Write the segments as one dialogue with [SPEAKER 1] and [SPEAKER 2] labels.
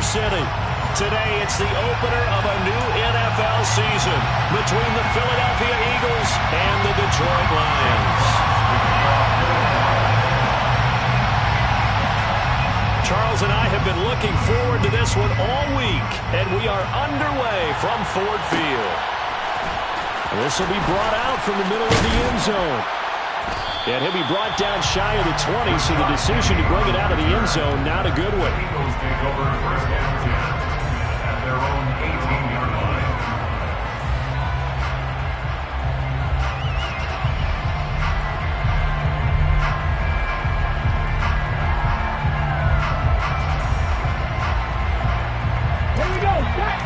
[SPEAKER 1] City. Today, it's the opener of a new NFL season between the Philadelphia Eagles and the Detroit Lions. Charles and I have been looking forward to this one all week, and we are underway from Ford Field. This will be brought out from the middle of the end zone. And he'll be brought down shy of the 20, so the decision to bring it out of the end zone, not a good one.
[SPEAKER 2] Eagles take over first down 10 at their own 18-yard line.
[SPEAKER 3] Here we go, back.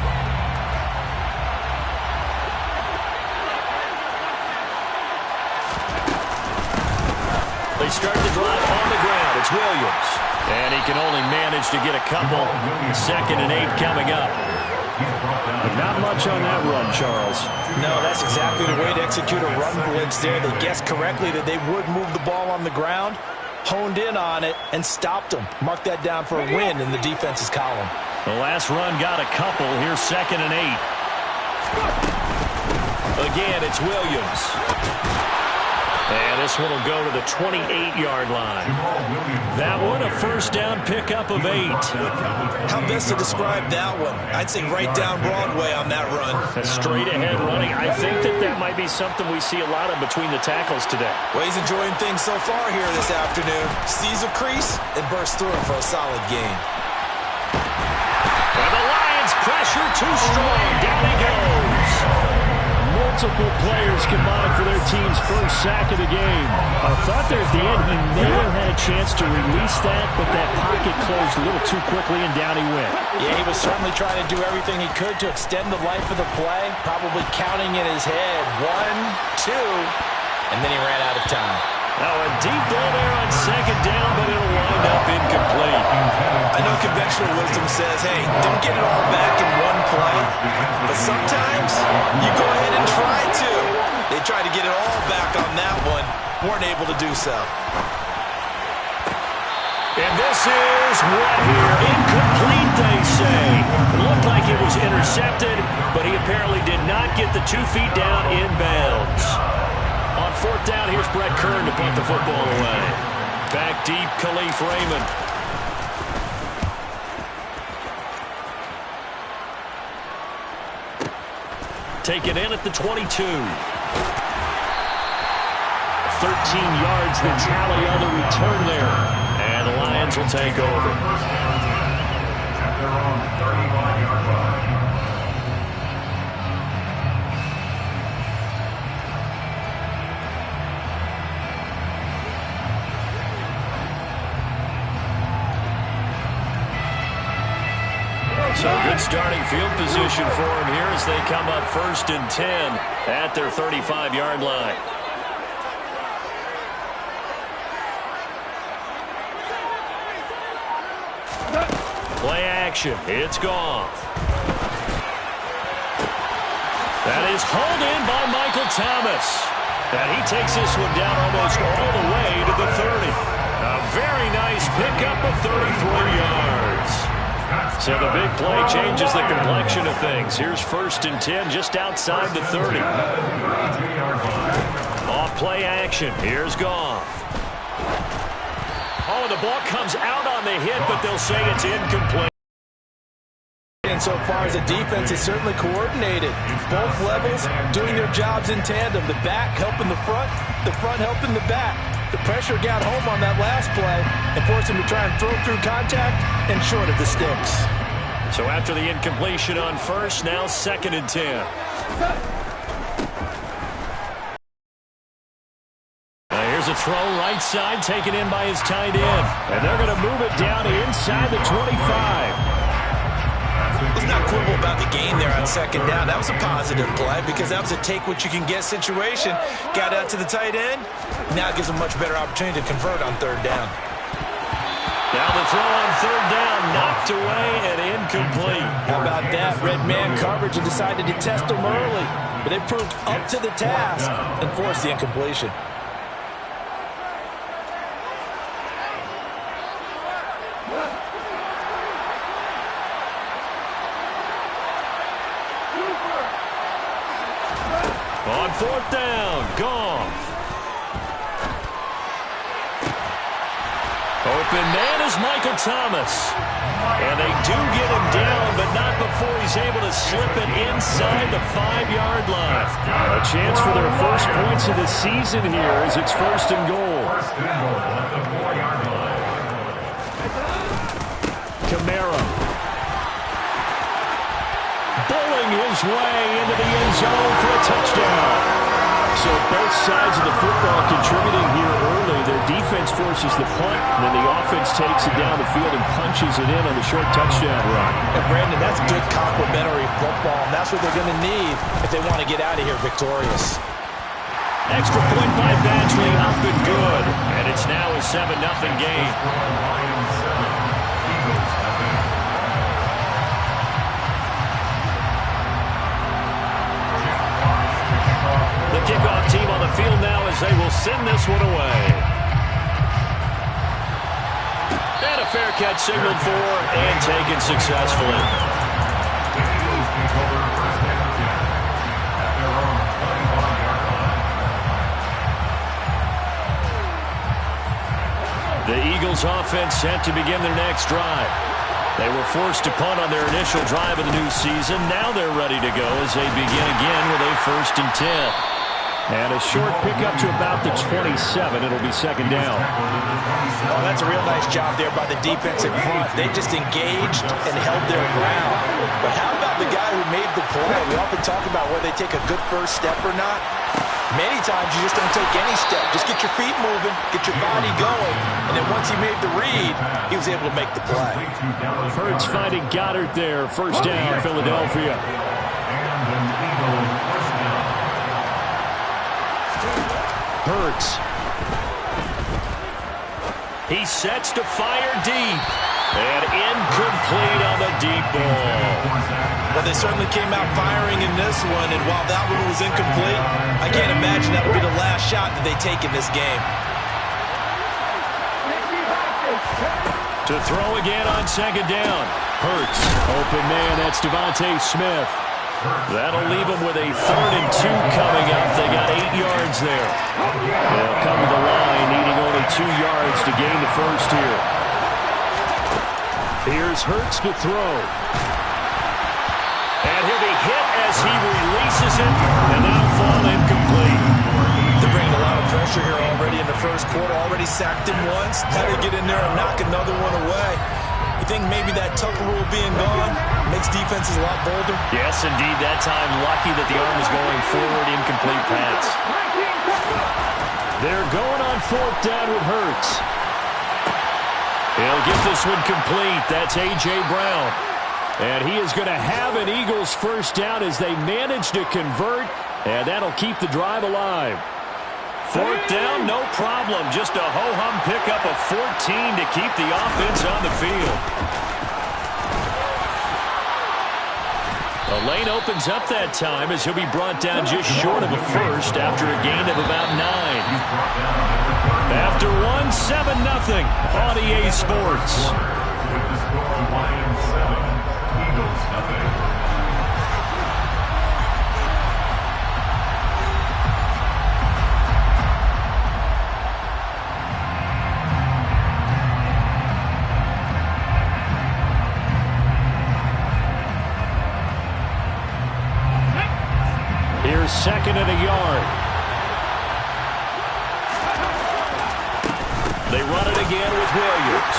[SPEAKER 1] They start the drive on the ground. It's Williams. And he can only manage to get a couple. 2nd and 8 coming up. But not much on that run, Charles.
[SPEAKER 4] No, that's exactly the way to execute a run blitz there. They guessed correctly that they would move the ball on the ground, honed in on it, and stopped them. Mark that down for a win in the defense's column.
[SPEAKER 1] The last run got a couple. Here's 2nd and 8. Again, it's Williams. And this one will go to the 28-yard line. That one, a first down pickup of 8.
[SPEAKER 4] How best to describe that one? I'd say right down Broadway on that run.
[SPEAKER 1] A straight-ahead running. I think that might be something we see a lot of between the tackles today.
[SPEAKER 4] Well, he's enjoying things so far here this afternoon. Sees a crease and bursts through it for a solid gain.
[SPEAKER 1] And the Lions pressure too strong. Down he goes.
[SPEAKER 3] Multiple players combined for their team's first sack of the game. I thought there at the end he may have had a chance to release that, but that pocket closed a little too quickly and down he went.
[SPEAKER 4] Yeah, he was certainly trying to do everything he could to extend the life of the play, probably counting in his head 1, 2, and then he ran out of time.
[SPEAKER 1] Now a deep ball there on 2nd down, but it'll wind up incomplete.
[SPEAKER 4] I know conventional wisdom says, hey, don't get it all back in one play. But sometimes you go ahead and try to. They tried to get it all back on that one. Weren't able to do so.
[SPEAKER 1] And this is what here? Incomplete, they say. It looked like it was intercepted, but he apparently did not get the 2 feet down in bounds. On 4th down, here's Brett Kern to put the football away. Back deep, Khalif Raymond. Taken in at the 22. 13 yards, the tally on the return there. And the Lions will take over.
[SPEAKER 2] At their own 35-yard line.
[SPEAKER 1] So good starting field position for him here as they come up 1st and 10 at their 35-yard line. Play action. It's Goff. That is hauled in by Michael Thomas. And he takes this one down almost all the way to the 30. A very nice pickup of 33 yards. So the big play changes the complexion of things. Here's 1st and 10 just outside the 30. Off play action. Here's Goff. Oh, the ball comes out on the hit, but they'll say it's incomplete.
[SPEAKER 4] And so far as the defense is certainly coordinated. Both levels doing their jobs in tandem. The back helping the front helping the back. The pressure got home on that last play and forced him to try and throw through contact and short of the sticks.
[SPEAKER 1] So after the incompletion on 1st, now 2nd and 10. Now here's a throw right side taken in by his tight end. And they're going to move it down inside the 25.
[SPEAKER 4] Let's not quibble about the gain there on 2nd down. That was a positive play because that was a take-what-you-can-get situation. Got out to the tight end. Now it gives him a much better opportunity to convert on 3rd down.
[SPEAKER 1] Now the throw on 3rd down, knocked away and incomplete.
[SPEAKER 4] How about that? Red man coverage and decided to test him early. But they proved up to the task and forced the incompletion.
[SPEAKER 1] On fourth down, Goff. Open man is Michael Thomas. And they do get him down, but not before he's able to slip it inside the 5-yard line.
[SPEAKER 3] A chance for their first points of the season here as it's first and goal.
[SPEAKER 2] First and goal at the 4-yard line.
[SPEAKER 3] Kamara. Bowling his way into the end zone for a touchdown. So both sides of the football contributing here early. Their defense forces the punt, and then the offense takes it down the field and punches it in on the short touchdown run.
[SPEAKER 4] And Brandon, that's good complementary football, and that's what they're going to need if they want to get out of here victorious.
[SPEAKER 1] Extra point by Badgley, up and good. And it's now a 7-0 game.
[SPEAKER 2] Lions 7, Eagles nothing.
[SPEAKER 1] The kickoff team on the field now as they will send this one away. And a fair catch signaled for and taken successfully.
[SPEAKER 2] The Eagles take over first and 10 at their own 21-yard line.
[SPEAKER 1] The Eagles offense set to begin their next drive. They were forced to punt on their initial drive of the new season. Now they're ready to go as they begin again with a 1st and 10.
[SPEAKER 3] And a short pickup to about the 27. It'll be second down.
[SPEAKER 4] Oh, that's a real nice job there by the defensive front. They just engaged and held their ground. But how about the guy who made the play? We often talk about whether they take a good first step or not. Many times you just don't take any step. Just get your feet moving, get your body going. And then once he made the read, he was able to make the play.
[SPEAKER 3] Hurts finding Goddard there. First down, Philadelphia.
[SPEAKER 2] And an Eagle first down.
[SPEAKER 3] Hurts.
[SPEAKER 1] He sets to fire deep. And incomplete on the deep ball.
[SPEAKER 4] Well, they certainly came out firing in this one, and while that one was incomplete, I can't imagine that would be the last shot that they take in this game.
[SPEAKER 1] To throw again on second down. Hurts. Open man, that's Devontae Smith. That'll leave them with a 3rd and 2 coming up. They got 8 yards there. They'll come to the line, needing only 2 yards to gain the first here.
[SPEAKER 3] Here's Hurts to throw.
[SPEAKER 1] And he'll be hit as he releases it, and that'll fall incomplete.
[SPEAKER 4] They're bringing a lot of pressure here already in the first quarter. Already sacked him once. Had to get in there and knock another one away. You think maybe that Tucker rule being gone makes defenses a lot bolder?
[SPEAKER 1] Yes, indeed. That time, lucky that the arm was going forward, incomplete pass.
[SPEAKER 3] They're going on 4th down with Hurts.
[SPEAKER 1] He'll get this one complete. That's A.J. Brown.
[SPEAKER 3] And he is going to have an Eagles first down as they manage to convert, and that'll keep the drive alive.
[SPEAKER 1] 4th down, no problem. Just a ho-hum pickup of 14 to keep the offense on the field. The lane opens up that time as he'll be brought down just short of a first after a gain of about 9. After 1, 7-0 on EA Sports.
[SPEAKER 2] With the score, Lions 7, Eagles nothing.
[SPEAKER 3] Here's 2nd and a yard.
[SPEAKER 1] They run it again with Williams.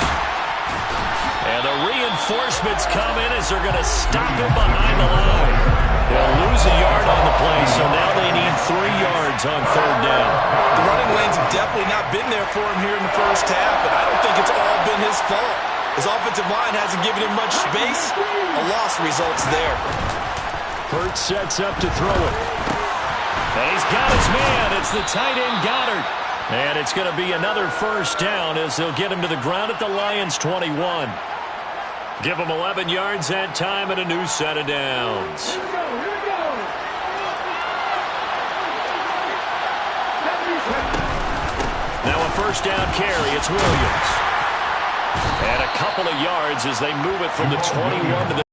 [SPEAKER 1] And the reinforcements come in as they're going to stop him behind the line. They'll lose a yard on the play, so now they need 3 yards on 3rd down.
[SPEAKER 4] The running lanes have definitely not been there for him here in the first half, and I don't think it's all been his fault. His offensive line hasn't given him much space. A loss results there.
[SPEAKER 3] Hurts sets up to throw it.
[SPEAKER 1] And he's got his man. It's the tight end Goddard. And it's going to be another first down as they'll get him to the ground at the Lions' 21. Give them 11 yards that time and a new set of downs. Now a first down carry. It's Williams. And a couple of yards as they move it from the 21 to the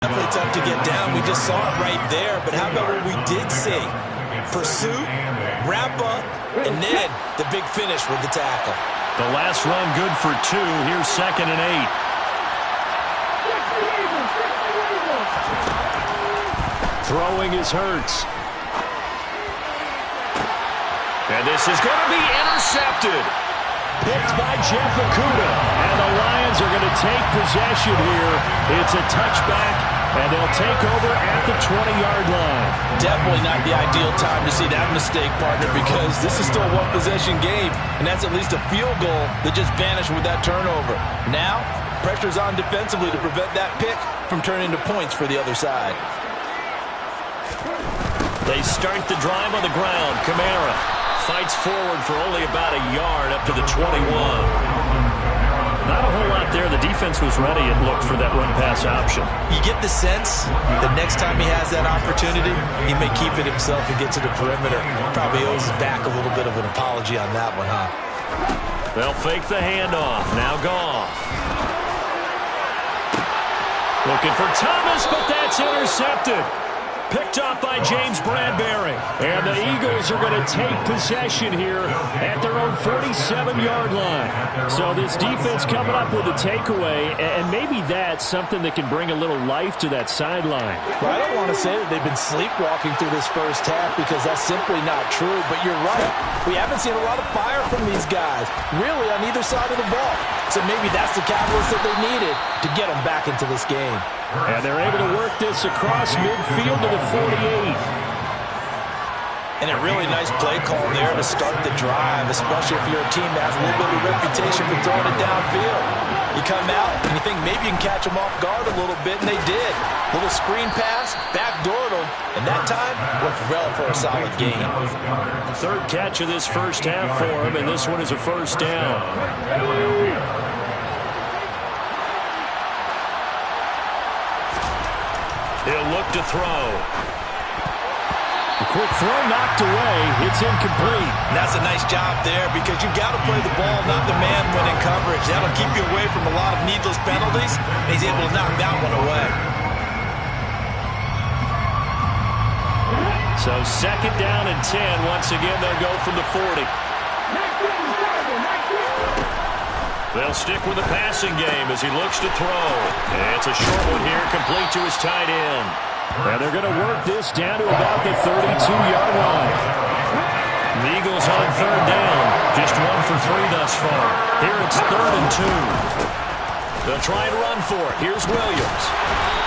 [SPEAKER 4] Definitely tough to get down. We just saw it right there. But how about what we did see? Pursuit, wrap up, and then the big finish with the tackle.
[SPEAKER 1] The last run good for 2. Here's 2nd and 8.
[SPEAKER 3] Throwing is Hurts.
[SPEAKER 1] And this is going to be intercepted.
[SPEAKER 3] Picked by Jeff Okudah. And the Lions are going to take possession here. It's a touchback, and they'll take over at the 20-yard line.
[SPEAKER 4] Definitely not the ideal time to see that mistake, partner, because this is still a one-possession game, and that's at least a field goal that just vanished with that turnover. Now, pressure's on defensively to prevent that pick from turning into points for the other side.
[SPEAKER 1] They start the drive on the ground. Kamara fights forward for only about a yard up to the 21. Not a whole lot there. The defense was ready, it looked, for that run-pass option.
[SPEAKER 4] You get the sense that next time he has that opportunity, he may keep it himself and get to the perimeter. Probably owes his back a little bit of an apology on that one, huh?
[SPEAKER 1] They'll fake the handoff. Now Goff. Looking for Thomas, but that's intercepted. Picked up by James Bradbury.
[SPEAKER 3] And the Eagles are going to take possession here at their own 47-yard line. So this defense coming up with a takeaway, and maybe that's something that can bring a little life to that sideline.
[SPEAKER 4] Well, I don't want to say that they've been sleepwalking through this first half, because that's simply not true. But you're right. We haven't seen a lot of fire from these guys, really, on either side of the ball. So maybe that's the catalyst that they needed to get them back into this game.
[SPEAKER 3] And they're able to work this across midfield to the 48.
[SPEAKER 4] And a really nice play call there to start the drive, especially if you're a team that has a little bit of a reputation for throwing it downfield. You come out and you think maybe you can catch them off guard a little bit, and they did. Little screen pass, backdoored them, and that time worked well for a solid gain.
[SPEAKER 1] Third catch of this first half for him, and this one is a first down. He'll look to throw.
[SPEAKER 3] A quick throw knocked away. It's incomplete.
[SPEAKER 4] And that's a nice job there, because you've got to play the ball, not the man when in coverage. That'll keep you away from a lot of needless penalties. And he's able to knock that one away.
[SPEAKER 1] So 2nd down and 10. Once again, they'll go from the 40. They'll stick with the passing game as he looks to throw. And it's a short one here, complete to his tight end.
[SPEAKER 3] And they're going to work this down to about the 32-yard line.
[SPEAKER 1] The Eagles on 3rd down. Just 1 for 3 thus far. Here it's 3rd and 2. They'll try and run for it. Here's Williams.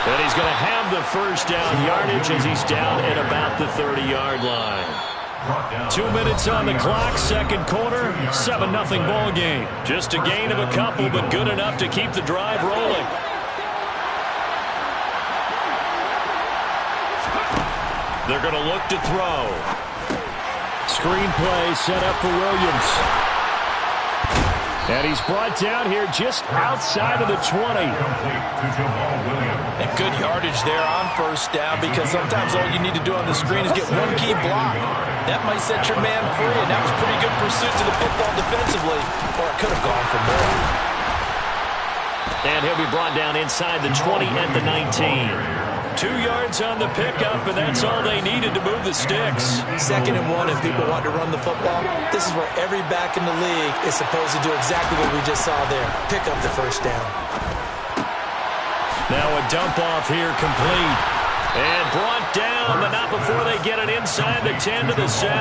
[SPEAKER 1] And he's going to have the first down yardage as he's down at about the 30-yard line. 2 minutes on the clock, second quarter, 7-0 ball game. Just a gain of a couple, but good enough to keep the drive rolling. They're going to look to throw.
[SPEAKER 3] Screen play set up for Williams. And he's brought down here just outside of the 20.
[SPEAKER 4] And good yardage there on first down, because sometimes all you need to do on the screen is get one key block. That might set your man free, and that was pretty good pursuit to the football defensively, or it could have gone for more.
[SPEAKER 1] And he'll be brought down inside the 20 at the 19. 2 yards on the pickup, and that's all they needed to move the sticks.
[SPEAKER 4] 2nd and 1, if people want to run the football, this is where every back in the league is supposed to do exactly what we just saw there. Pick up the first down.
[SPEAKER 1] Now a dump off here complete. And brought down, but not before they get it inside the 10 to the 7.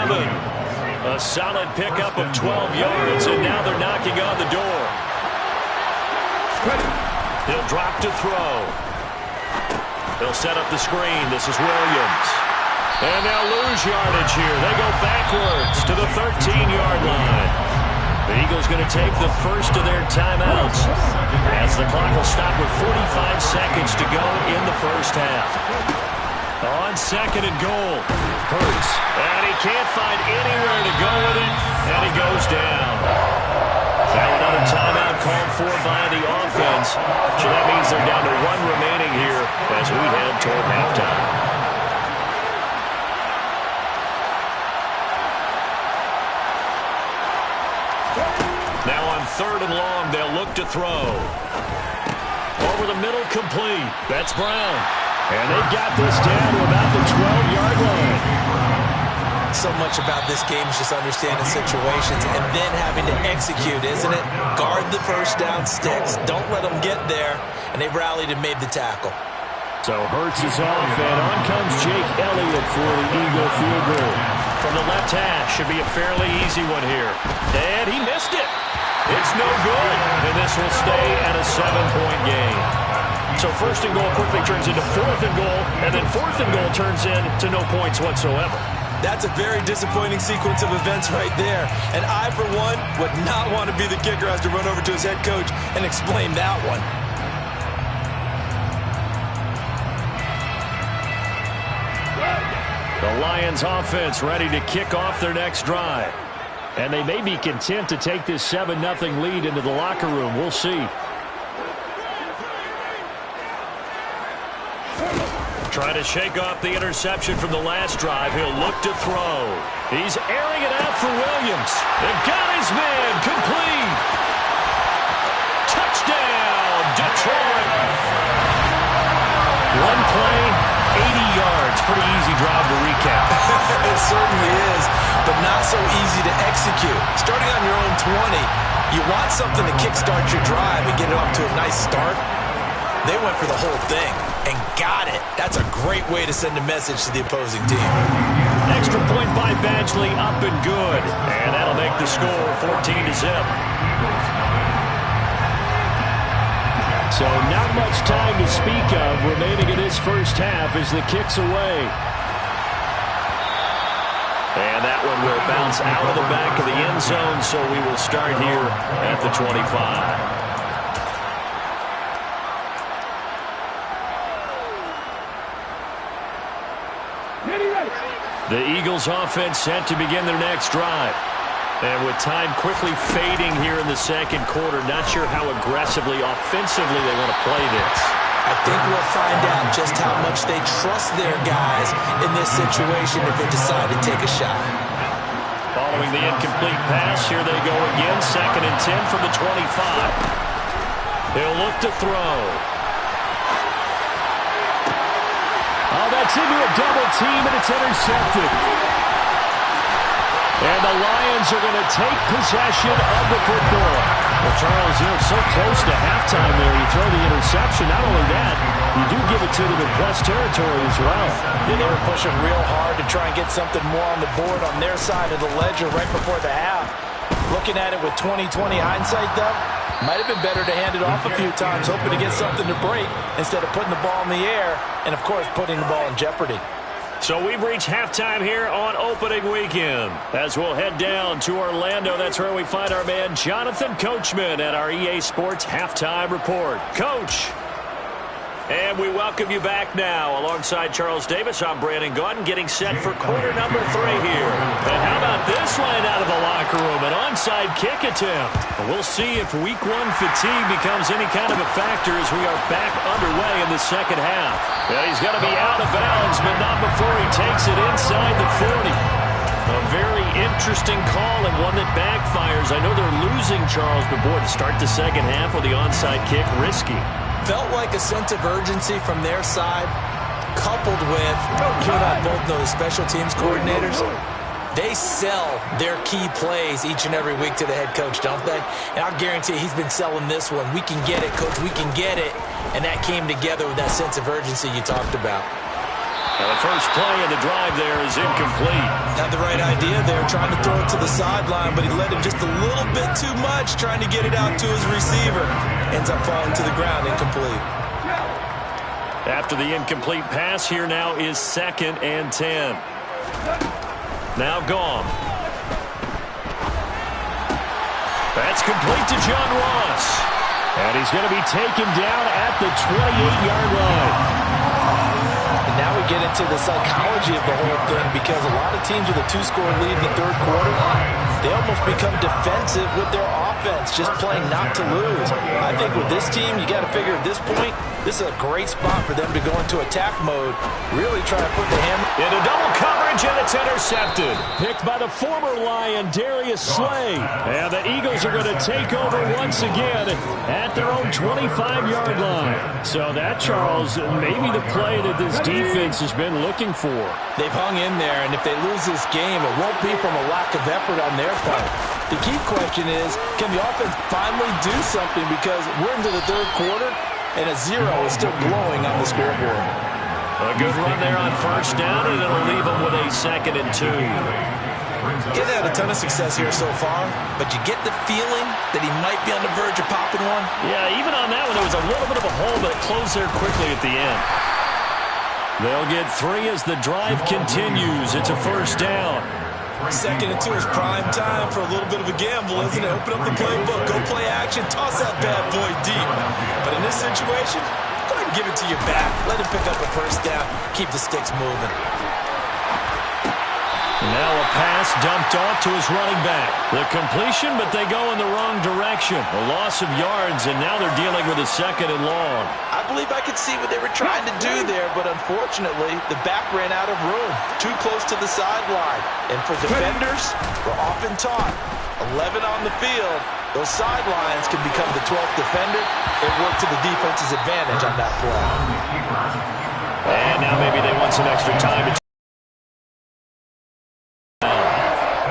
[SPEAKER 1] A solid pickup of 12 yards, and now they're knocking on the door. He'll drop to throw. They'll set up the screen. This is Williams. And they'll lose yardage here. They go backwards to the 13-yard line. The Eagles going to take the first of their timeouts as the clock will stop with 45 seconds to go in the first half. On 2nd and goal, Hurts. And he can't find anywhere to go with it, and he goes down. Now another timeout called for by the offense. So that means they're down to 1 remaining here as we head toward halftime. Now on 3rd and long, they'll look to throw. Over the middle, complete. That's Brown.
[SPEAKER 3] And they've got this down to about the 12-yard line.
[SPEAKER 4] So much about this game is just understanding situations and then having to execute, isn't it? Guard the first down sticks. Don't let them get there. And they rallied and made the tackle.
[SPEAKER 3] So Hurts is off, and on comes Jake Elliott for the Eagle field goal.
[SPEAKER 1] From the left hash, should be a fairly easy one here. And he missed it. It's no good. And this will stay at a 7-point game. So first and goal quickly turns into fourth and goal, and then fourth and goal turns into no points whatsoever.
[SPEAKER 4] That's a very disappointing sequence of events right there. And I, for one, would not want to be the kicker who has to run over to his head coach and explain that one.
[SPEAKER 1] The Lions offense ready to kick off their next drive.
[SPEAKER 3] And they may be content to take this 7-0 lead into the locker room. We'll see.
[SPEAKER 1] Trying to shake off the interception from the last drive. He'll look to throw. He's airing it out for Williams. They've got his man complete. Touchdown, Detroit.
[SPEAKER 3] One play, 80 yards. Pretty easy drive to recap.
[SPEAKER 4] It certainly is, but not so easy to execute. Starting on your own 20, you want something to kickstart your drive and get it off to a nice start. They went for the whole thing and got it. That's a great way to send a message to the opposing team.
[SPEAKER 1] Extra point by Badgley, up and good. And that'll make the score 14-0.
[SPEAKER 3] So not much time to speak of remaining in this first half as the kick's away.
[SPEAKER 1] And that one will bounce out of the back of the end zone, so we will start here at the 25. The Eagles offense set to begin their next drive. And with time quickly fading here in the second quarter, not sure how aggressively, offensively they want to play this.
[SPEAKER 4] I think we'll find out just how much they trust their guys in this situation if they decide to take a shot.
[SPEAKER 1] Following the incomplete pass, here they go again, 2nd and 10 from the 25. He'll look to throw.
[SPEAKER 3] Oh, that's into a double team, and it's intercepted. And the Lions are going to take possession of the football.
[SPEAKER 1] Well, Charles, you're so close to halftime there. You throw the interception. Not only that, you do give it to them in plus territory as well.
[SPEAKER 4] Yeah, they were pushing real hard to try and get something more on the board on their side of the ledger right before the half. Looking at it with 20/20 hindsight, though, might have been better to hand it off a few times, hoping to get something to break instead of putting the ball in the air and, of course, putting the ball in jeopardy.
[SPEAKER 1] So we've reached halftime here on opening weekend. As we'll head down to Orlando, that's where we find our man Jonathan Coachman at our EA Sports Halftime Report. Coach! And we welcome you back now. Alongside Charles Davis, I'm Brandon Gaudin, getting set for quarter number 3 here. And how about this line out of the locker room? An onside kick attempt. We'll see if week 1 fatigue becomes any kind of a factor as we are back underway in the second half. Yeah, he's going to be out of bounds, but not before he takes it inside the 40. A very interesting call and one that backfires. I know they're losing, Charles, but boy, to start the second half with the onside kick, risky.
[SPEAKER 4] Felt like a sense of urgency from their side, coupled with, you and I both know the special teams coordinators, they sell their key plays each and every week to the head coach, don't they? And I'll guarantee you he's been selling this one. We can get it, coach, we can get it. And that came together with that sense of urgency you talked about.
[SPEAKER 1] Now the first play of the drive there is incomplete.
[SPEAKER 4] Had the right idea there, trying to throw it to the sideline, but he led him just a little bit too much, trying to get it out to his receiver. Ends up falling to the ground, incomplete.
[SPEAKER 1] After the incomplete pass, here now is 2nd and 10. Now gone. That's complete to John Ross.
[SPEAKER 3] And he's going to be taken down at the 28-yard line.
[SPEAKER 4] And now we get into the psychology of the whole thing, because a lot of teams with a 2-score lead in the third quarter, they almost become defensive with their offense. offense, just playing not to lose. I think with this team, you got to figure at this point, this is a great spot for them to go into attack mode, really try to put the hammer.
[SPEAKER 1] Into double coverage, and it's intercepted.
[SPEAKER 3] Picked by the former Lion, Darius Slay. And the Eagles are going to take over once again at their own 25-yard line. So that, Charles, maybe the play that this defense has been looking for.
[SPEAKER 4] They've hung in there, and if they lose this game, it won't be from a lack of effort on their part. The key question is, can the offense finally do something, because we're into the third quarter, and a 0 is still glowing on the scoreboard.
[SPEAKER 1] A good run there on first down, and it'll leave them with a 2nd and 2.
[SPEAKER 4] He hasn't had a ton of success here so far, but you get the feeling that he might be on the verge of popping one.
[SPEAKER 1] Yeah, even on that one, there was a little bit of a hole, but it closed there quickly at the end. They'll get 3 as the drive continues. It's a first down.
[SPEAKER 4] 2nd and 2 is prime time for a little bit of a gamble, isn't it? Open up the playbook, go play action, toss that bad boy deep. But in this situation, go ahead and give it to your back. Let him pick up a first down. Keep the sticks moving.
[SPEAKER 1] Now a pass dumped off to his running back. The completion, but they go in the wrong direction. A loss of yards, and now they're dealing with a 2nd and long.
[SPEAKER 4] I believe I could see what they were trying to do there, but unfortunately, the back ran out of room. Too close to the sideline. And for defenders, we're often taught, 11 on the field, those sidelines can become the 12th defender. It worked to the defense's advantage on that play.
[SPEAKER 1] And now maybe they want some extra time.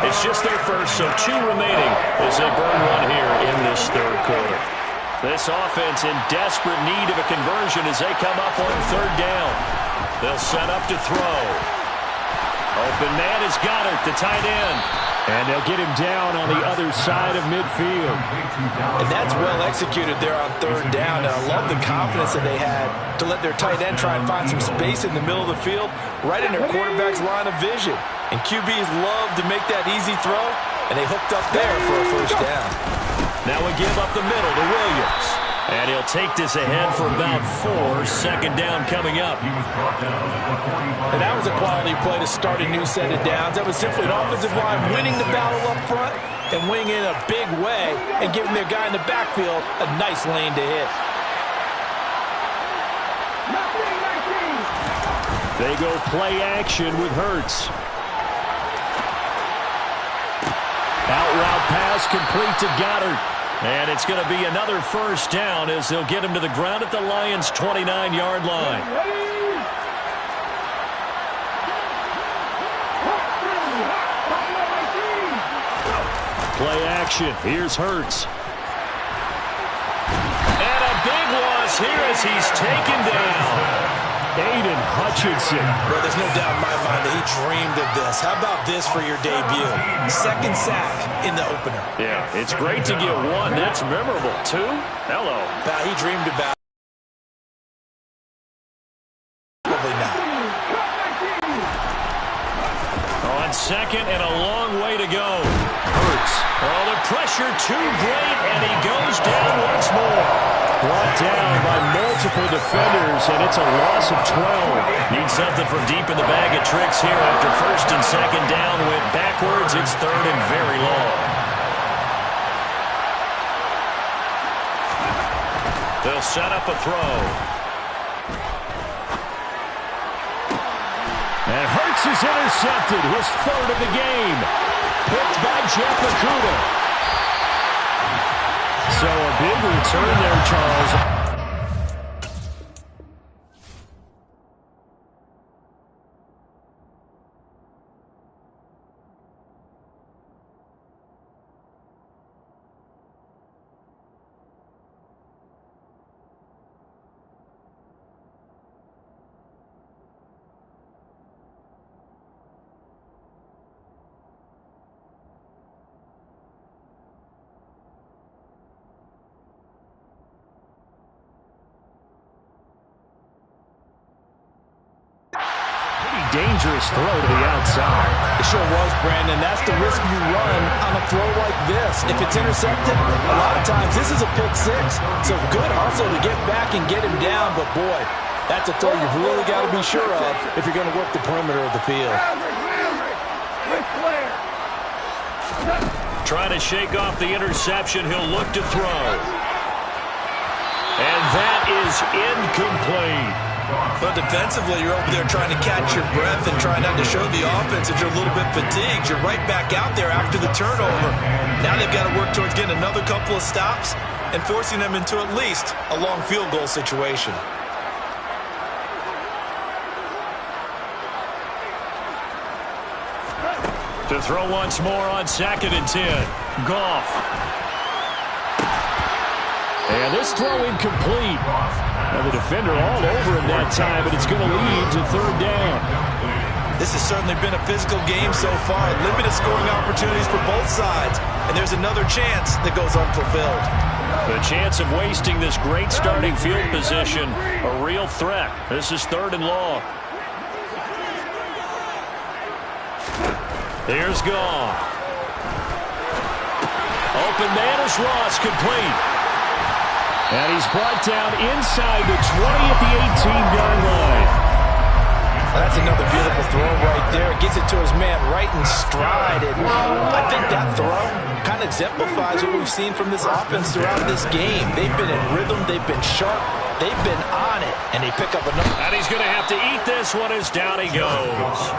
[SPEAKER 1] It's just their first, so 2 remaining as they burn one here in this third quarter. This offense in desperate need of a conversion as they come up on 3rd down. They'll set up to throw. Open man is Goddard, the tight end.
[SPEAKER 3] And they'll get him down on the other side of midfield.
[SPEAKER 4] And that's well executed there on 3rd down. And I love the confidence that they had to let their tight end try and find some space in the middle of the field, right in their quarterback's line of vision. And QBs love to make that easy throw, and they hooked up there for a first down.
[SPEAKER 1] Now we give up the middle to Williams. And he'll take this ahead for about 4. 2nd down coming up.
[SPEAKER 4] And that was a quality play to start a new set of downs. That was simply an offensive line winning the battle up front and winning in a big way and giving their guy in the backfield a nice lane to hit.
[SPEAKER 3] They go play action with Hurts. Out route pass complete to Goddard. And it's going to be another first down as they'll get him to the ground at the Lions' 29-yard line. Play action. Here's Hurts.
[SPEAKER 1] And a big loss here as he's taken down.
[SPEAKER 3] Aiden Hutchinson.
[SPEAKER 4] Well, there's no doubt in my mind that he dreamed of this. How about this for your debut? 2nd sack in the opener.
[SPEAKER 1] Yeah, it's great to get 1. That's memorable. 2? Hello.
[SPEAKER 4] Now, he dreamed about it. Probably not.
[SPEAKER 1] On 2nd and a long way to go. Hurts. Oh, the pressure too great, and he goes down once more.
[SPEAKER 3] Brought down by multiple defenders, and it's a loss of 12.
[SPEAKER 1] Need something from deep in the bag of tricks here after 1st and 2nd down went backwards. It's 3rd and very long. They'll set up a throw.
[SPEAKER 3] And Hurts is intercepted, his 3rd of the game. Picked by Jeff Okudah. So a big return there, Charles. Dangerous throw to the outside.
[SPEAKER 4] It sure was, Brandon. That's the risk you run on a throw like this. If it's intercepted, a lot of times this is a pick 6. So good hustle to get back and get him down. But, boy, that's a throw you've really got to be sure of if you're going to work the perimeter of the field.
[SPEAKER 1] Trying to shake off the interception. He'll look to throw. And that is incomplete.
[SPEAKER 4] But defensively, you're over there trying to catch your breath and try not to show the offense that you're a little bit fatigued. You're right back out there after the turnover. Now they've got to work towards getting another couple of stops and forcing them into at least a long field goal situation.
[SPEAKER 1] To throw once more on 2nd and 10. Goff.
[SPEAKER 3] And this throw incomplete. Now the defender all over him that time, but it's going to lead to 3rd down.
[SPEAKER 4] This has certainly been a physical game so far. Limited scoring opportunities for both sides. And there's another chance that goes unfulfilled.
[SPEAKER 1] The chance of wasting this great starting field position, a real threat. This is 3rd and long. Here's Goff. Open man is Ross, complete.
[SPEAKER 3] And he's brought down inside the 20 at the 18-yard line.
[SPEAKER 4] That's another beautiful throw right there. Gets it to his man right in stride. And I think that throw kind of exemplifies what we've seen from this offense throughout this game. They've been in rhythm. They've been sharp. They've been on it. And they pick up another.
[SPEAKER 1] And he's going to have to eat this one as down he goes.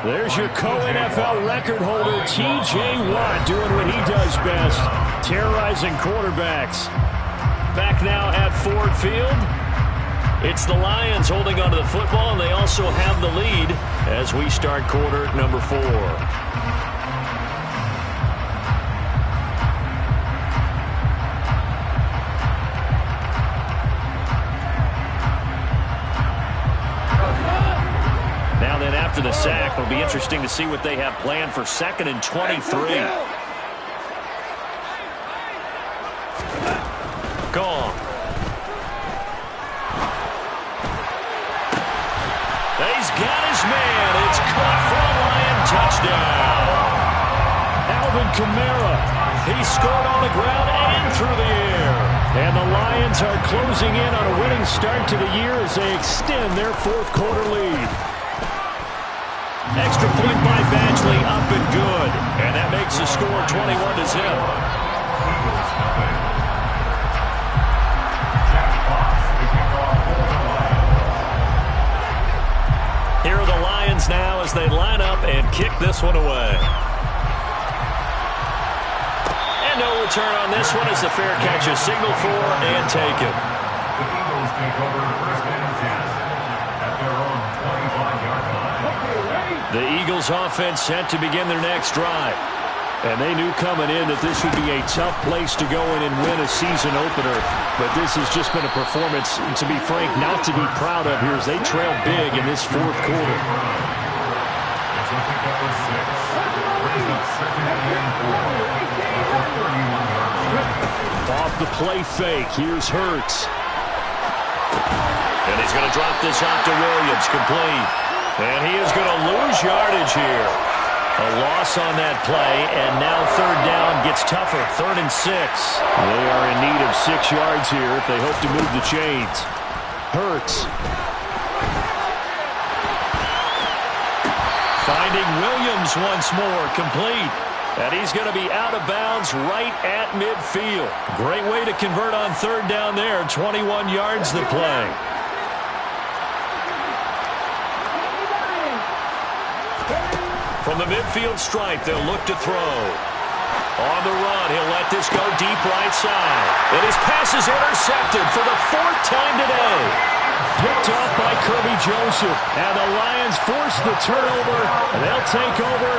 [SPEAKER 3] There's your co-NFL record holder, T.J. Watt, doing what he does best, terrorizing quarterbacks.
[SPEAKER 1] Back now at Ford Field. It's the Lions holding onto the football, and they also have the lead as we start quarter number 4. Now then, after the sack, it'll be interesting to see what they have planned for 2nd and 23. Gone. He's got his man. It's caught for a Lion touchdown.
[SPEAKER 3] Alvin Kamara.
[SPEAKER 1] He scored on the ground and through the air.
[SPEAKER 3] And the Lions are closing in on a winning start to the year as they extend their 4th quarter lead.
[SPEAKER 1] Extra point by Badgley, up and good. And that makes the score 21-0. Here are the Lions now as they line up and kick this one away. And no return on this one as the fair catch is signaled for and taken.
[SPEAKER 2] The Eagles take over 1st and 10 at their own 25-yard line.
[SPEAKER 1] The Eagles offense set to begin their next drive.
[SPEAKER 3] And they knew coming in that this would be a tough place to go in and win a season opener. But this has just been a performance, to be frank, not to be proud of here as they trail big in this 4th quarter.
[SPEAKER 2] It's looking at number 6. Brings up 2nd and 4.
[SPEAKER 3] Off the play fake, here's Hurts.
[SPEAKER 1] And he's going to drop this off to Williams, complete. And he is going to lose yardage here. A loss on that play, and now 3rd down gets tougher, 3rd and 6.
[SPEAKER 3] They are in need of 6 yards here if they hope to move the chains. Hurts.
[SPEAKER 1] Finding Williams once more, complete. And he's going to be out of bounds right at midfield. Great way to convert on 3rd down there, 21 yards the play. From the midfield stripe, they'll look to throw. On the run, he'll let this go deep right side. And his pass is intercepted for the 4th time today.
[SPEAKER 3] Picked off by Kirby Joseph. And the Lions force the turnover. And they'll take over.